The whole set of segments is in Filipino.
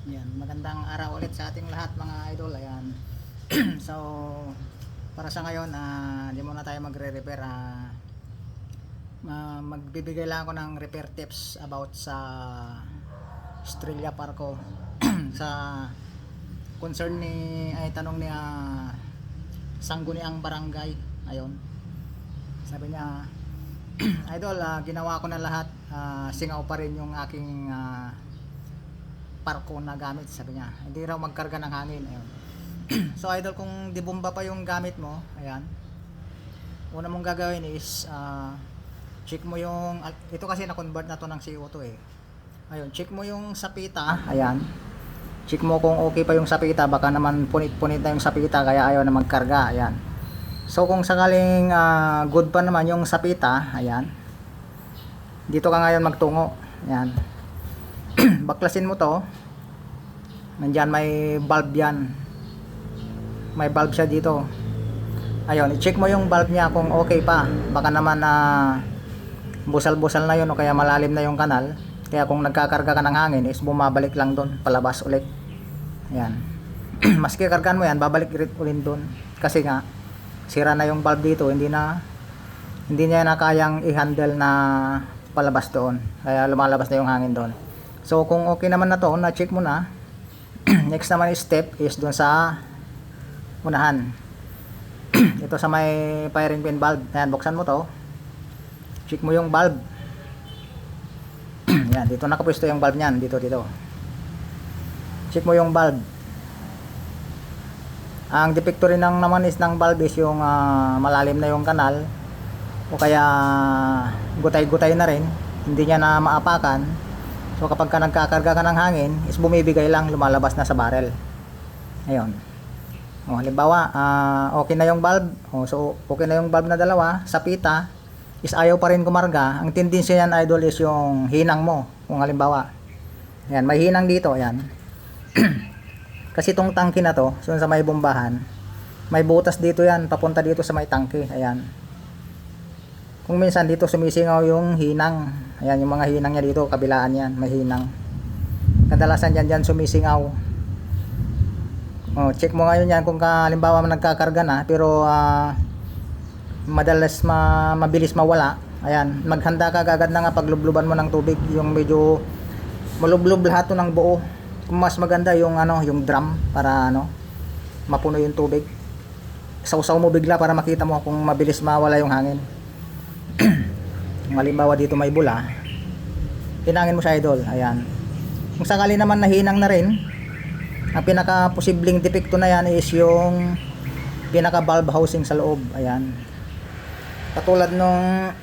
Yan, magandang araw ulit sa ating lahat mga idol. Ayan. So, para sa ngayon, hindi muna tayo magre-repair. Magbibigay lang ako ng repair tips about sa Estrella Parco. Sa concern ni, ay tanong ni Sangguniang Barangay. Ayun. Sabi niya, idol, ginawa ko na lahat. Singaw pa rin yung aking parko na gamit, sabi niya. Hindi raw magkarga ng hangin. Ayun. So idol, kung di bomba pa yung gamit mo, ayan, una mong gagawin is check mo yung, ito kasi na-convert na to ng CO2 eh. Ayun, check mo yung sapita, ayan. Check mo kung okay pa yung sapita, baka naman punit-punit na yung sapita kaya ayaw na magkarga, ayan. So kung sakaling good pa naman yung sapita, ayan, dito ka ngayon magtungo, ayan. Baklasin mo to. Nandyan may bulb yan. May bulb siya dito. Ayun, i-check mo yung bulb niya kung okay pa. Baka naman busal-busal na yun o kaya malalim na yung kanal. Kaya kung nagkakarga ka ng hangin is bumabalik lang doon, palabas ulit. Ayan. Maski kargaan mo yan, babalik ulit doon. Kasi nga sira na yung bulb dito, hindi niya na kayang i-handle na palabas doon. Kaya lumalabas na yung hangin doon. So kung okay naman na to, na-check mo na, next naman step is doon sa unahan. Ito sa may firing pin valve. Ayan, buksan mo to. Check mo yung valve. Yan, dito nakapwesto yung valve niyan, dito. Check mo yung valve. Ang depekto rin ng naman is ng valve is yung malalim na yung kanal o kaya gutay-gutay na rin, hindi niya na maapakan. So kapag ka nagkakarga ka ng hangin, is bumibigay lang, lumalabas na sa barrel. Ayun. O, halimbawa, okay na yung valve. So okay na yung valve na dalawa, sa pita, is ayaw pa rin kumarga. Ang tendency yan, idol, is yung hinang mo. Kung halimbawa, ayan, may hinang dito, ayan. Kasi itong tangke na to, so sa may bombahan, may butas dito yan, papunta dito sa may tangke. Ayan. Kung minsan dito sumisingaw yung hinang. Ayan, yung mga hinang niya dito, kabilaan yan, may hinang. Kadalasan dyan sumisingaw. O, check mo ngayon yan kung halimbawa nagkakarga na, pero mabilis mawala. Ayan, maghanda ka agad na nga paglubluban mo ng tubig, yung medyo malublob lahat ng buo. Kung mas maganda yung yung drum para mapuno yung tubig. Sausaw mo bigla para makita mo kung mabilis mawala yung hangin. Halimbawa dito may bula, hinangin mo siya, idol. Ayan. Kung sakali naman nahinang na rin, ang pinaka posibleng depekto na yan is yung pinaka valve housing sa loob. Ayan. Katulad nung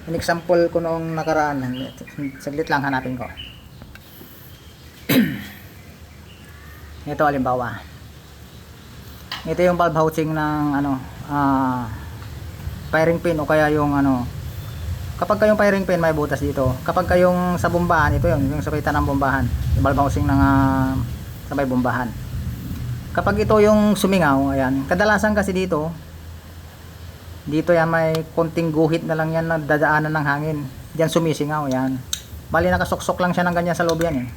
in-example ko noong nakaraan. Saglit lang, hanapin ko. Ito halimbawa. Ito yung valve housing ng firing pin o kaya yung kapag kayong firing pin may butas dito. Kapag kayong sa bombahan, ito yung sakitan ng bombahan, yung valve housing ng sa may bombahan. Kapag ito yung sumingaw, ayan, kadalasan kasi dito yan may konting guhit na lang yan na dadaanan ng hangin. Diyan sumisingaw, yan. Bali nakasuksok lang siya ng ganyan sa loob yan eh.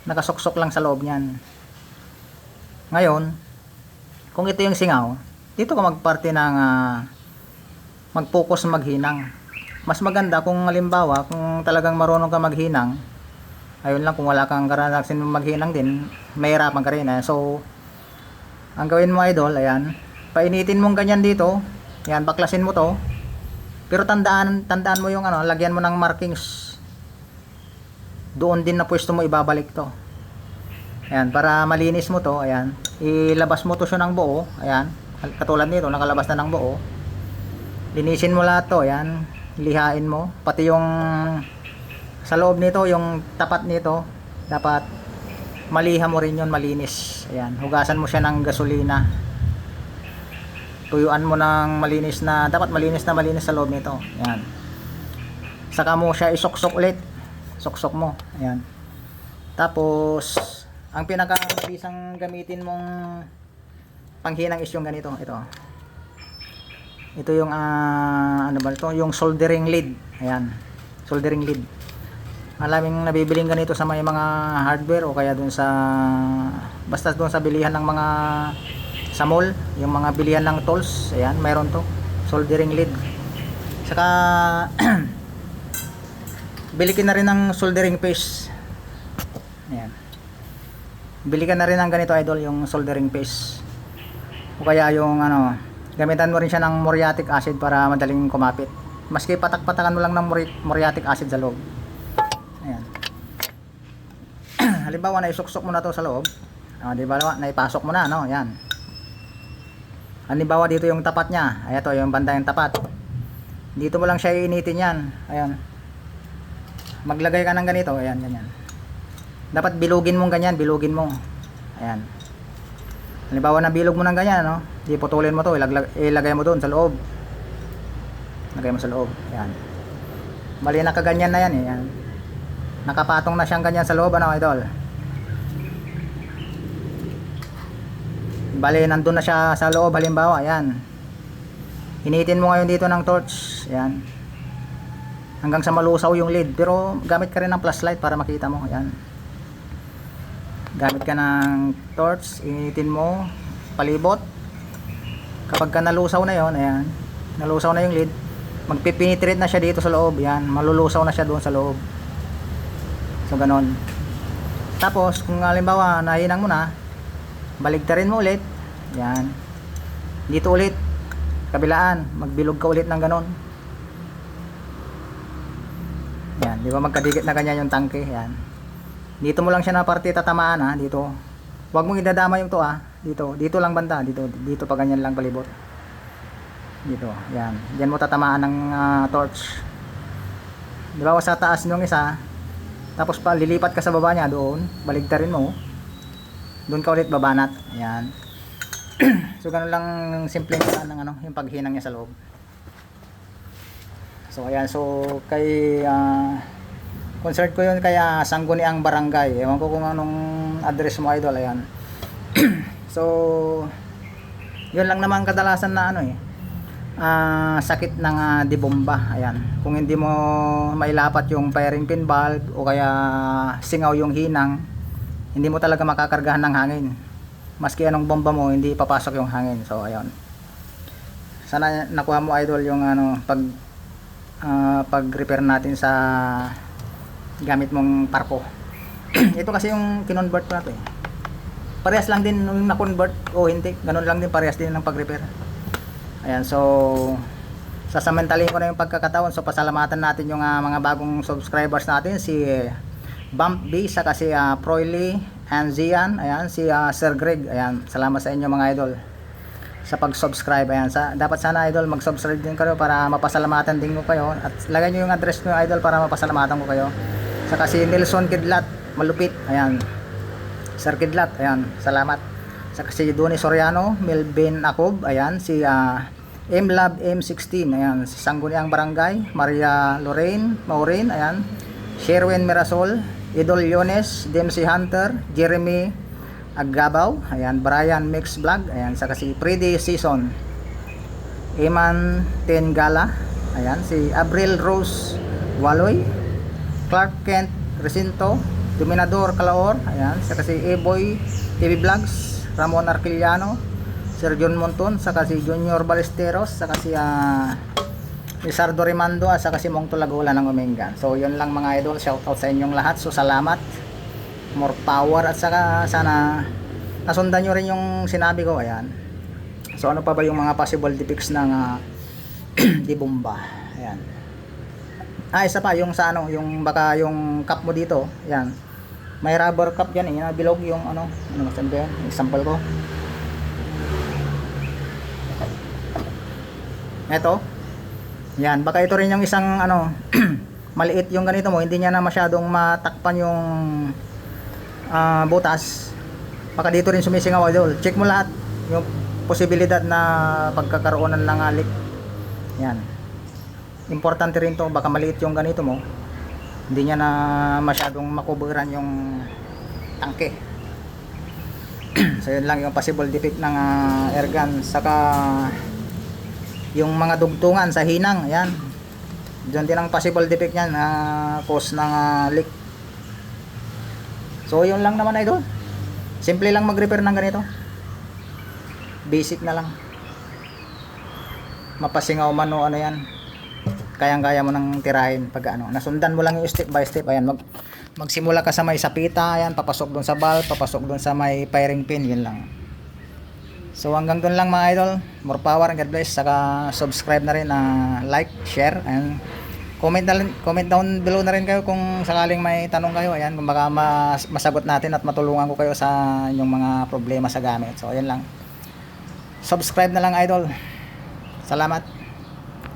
Nakasuksok lang sa loob niyan. Ngayon, kung ito yung singaw, dito ka magparte ng mag-focus maghinang. Mas maganda kung halimbawa, kung talagang marunong ka maghinang, ayun lang, kung wala kang karanasan maghinang din, mahirapan ka rin. So, ang gawin mo, idol, ayan, painitin mong ganyan dito, ayan, baklasin mo to, pero tandaan mo yung lagyan mo ng markings. Doon din na pwesto mo ibabalik to. Ayan, para malinis mo to, ayan, ilabas mo to siya ng buo, ayan, katulad nito, nakalabas na ng buo. Linisin mo lahat to, ayan, lihain mo, pati yung sa loob nito, yung tapat nito, dapat maliha mo rin yun, malinis. Ayan, hugasan mo siya ng gasolina, tuyuan mo ng malinis na, dapat malinis sa loob nito. Ayan, saka mo siya isuksok ulit, suksok mo, ayan. Tapos ang pinakabisang gamitin mong panghinang is yung ganito, ito yung ano ba ito, yung soldering lead. Ayan, soldering lead. Maraming nabibiling ganito sa may mga hardware o kaya dun sa basta dun sa bilihan ng mga sa mall, yung mga bilihan ng tools. Ayan, mayroon to, soldering lead. Saka bili ka na rin ng soldering paste. Ayan, bili ka na rin ng ganito idol, yung soldering paste o kaya yung ano, gamitan mo rin siya ng muriatic acid para madaling kumapit, maski patak-patakan mo lang ng muriatic acid sa loob. Ayan. Halimbawa na isuksok mo na to sa loob, di ba, naipasok mo na, no? Ayan. Halimbawa dito yung tapat nya, ay ito yung banda yung tapat, dito mo lang siya iinitin yan. Ayan, maglagay ka ng ganito, ayan, ganyan. Dapat bilugin mong ganyan, bilugin mo. Ayan. Halimbawa na bilog mo ng ganyan, no? Di putulin mo to, ilagay mo doon sa loob. Lagay mo sa loob. Ayan. Bali nakaganyan na yan eh. Ayan. Nakapatong na siyang ganyan sa loob, ano idol? Bali nandun na siya sa loob, halimbawa, ayan. Initin mo ngayon dito ng torch, ayan. Hanggang sa malusaw yung lid, pero gamit ka rin ng flashlight para makita mo, ayan. Gamit ka ng torch, initin mo, palibot. Kapag ka nalusaw na yon, ayan, nalusaw na yung lid, magpipenetrate na siya dito sa loob, ayan, malulusaw na siya doon sa loob. So ganon. Tapos kung halimbawa nahinang mo na, baligtarin mo ulit, ayan, dito ulit, kabilaan, magbilog ka ulit ng ganon. Ayan, di ba magkadikit na ganyan yung tangke, ayan. Dito mo lang siya na parte tatamaan, ha, dito. Huwag mong idadama yung to, ha. Dito lang banda, dito pa ganyan lang palibot. Dito, yan. Diyan mo tatamaan ng torch. Di ba sa taas nung isa, tapos pa lilipat ka sa baba niya doon, baligtarin mo. Doon ka ulit babanat. Ayan. So ganun lang simpleng ng ano, yung paghinang niya sa loob. So ayan, so kay concert ko yun kaya Sangguniang Barangay. Ewan ko kung anong address mo idol, ayan. So yun lang naman kadalasan na ano sakit ng dibomba, ayan. Kung hindi mo mailapat yung firing pin valve o kaya singaw yung hinang, hindi mo talaga makakargahan ng hangin. Maski anong bomba mo, hindi papasok yung hangin. So ayun, sana nakuha mo idol yung ano, pag repair natin sa gamit mong parko. Ito kasi yung kinonvert ko na to eh. Parehas lang din nung na-convert o hindi, ganun lang din, parehas din ng pag-repair. Ayan, so sasamantalin ko na yung pagkakataon. So pasalamatan natin yung mga bagong subscribers natin, si Bump B, saka si Proily and Zian, ayan, si Sir Greg. Ayan, salamat sa inyo mga idol sa pag-subscribe. Ayan, dapat sana idol mag-subscribe din kayo para mapasalamatan din ko kayo, at lagay nyo yung address ko idol para mapasalamatan ko kayo. Saka si Nelson Kidlat, malupit, ayan, Sir Kidlat, ayan, salamat. Saka si Donnie Soriano, Melvin Acob, ayan, si M-Lab M16, ayan, si Sangguniang Barangay, Maria Lorraine Maureen, ayan, Sherwin Mirasol, Idol Yones, Dempsey Hunter, Jeremy Agabaw, ayan, Brian Mix Vlog, ayan, saka si Freddy Season, Eman Tengala, ayan, si Abril Rose Waloy, Clark Kent Recinto, Dominador Calaor, ayan, saka si E-Boy TV Vlogs, Ramon Arquiliano, Sir John Monton, saka si Junior Balesteros, saka si Lizardo Rimando, at saka si Mong Tulagola ng Umingan. So yun lang mga idol, shout out sa inyong lahat. So salamat, more power, at saka sana nasundan nyo rin yung sinabi ko. Ayan, so ano pa ba yung mga possible defects ng dibomba. Ayan, isa pa yung sa ano, yung baka yung cup mo dito, ayan, may rubber cup yan eh, bilog yung ano masan ba yan, example ko eto. Yan, baka ito rin yung isang ano maliit yung ganito mo, hindi niya na masyadong matakpan yung butas, baka dito rin sumisingaw idol. Check mo lahat yung posibilidad na pagkakaroon ng leak. Yan, importante rin to, baka maliit yung ganito mo, hindi niya na masyadong makuburan yung tangke. So yun lang yung possible defect ng airgun. Saka yung mga dugtungan sa hinang, ayan, Diyan din ang possible defect niyan na cause ng leak. So yun lang naman idol. Simple lang mag-repair ng ganito. Basic na lang. Mapasingaw man o ano yan. Kayang-kaya mo nang tirahin pag ano. Nasundan mo lang yung step by step. Ayan, magsimula ka sa may sapita, ayan, papasok doon sa valve, papasok doon sa may firing pin, yun lang. So hanggang doon lang mga idol. More power and God bless. Saka subscribe na rin, like, share, and comment down below na rin kayo kung sakaling may tanong kayo. Ayan, kung baka masagot natin at matulungan ko kayo sa inyong mga problema sa gamit. So ayan lang. Subscribe na lang idol. Salamat.